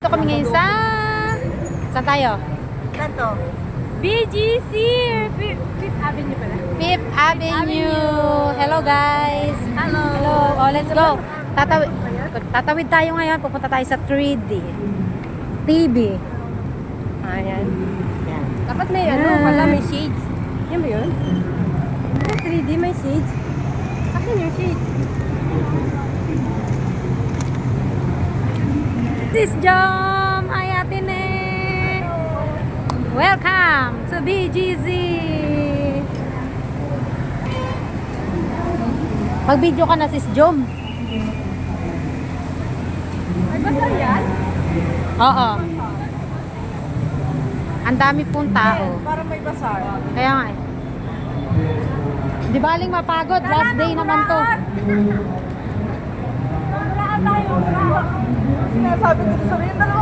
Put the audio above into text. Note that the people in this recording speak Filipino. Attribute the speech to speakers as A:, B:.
A: Ito kami ngayon sa... Saan tayo?
B: Saan to?
A: BGC! Fifth Avenue pala. Fifth Avenue. Hello guys.
B: Hello.
A: Hello. Oh, let's go. Tatawid tayo ngayon. Pupunta tayo sa 3D. TV.
B: Ayan.
A: Yan.
B: Dapat may ano, pala may shades. Yan ba yun? 3D may shades. Akin yung shades.
A: Sis Jom! Hi Ate Ne! Welcome to BGC! Mag-video ka na Sis Jom.
B: Ay, basta yan?
A: Oo. Ang dami pong tao.
B: Para may basar.
A: Kaya nga eh. Di baling mapagod. Last day naman to.
B: Wala tayo. Sinasabi ko sa rin. Dalawa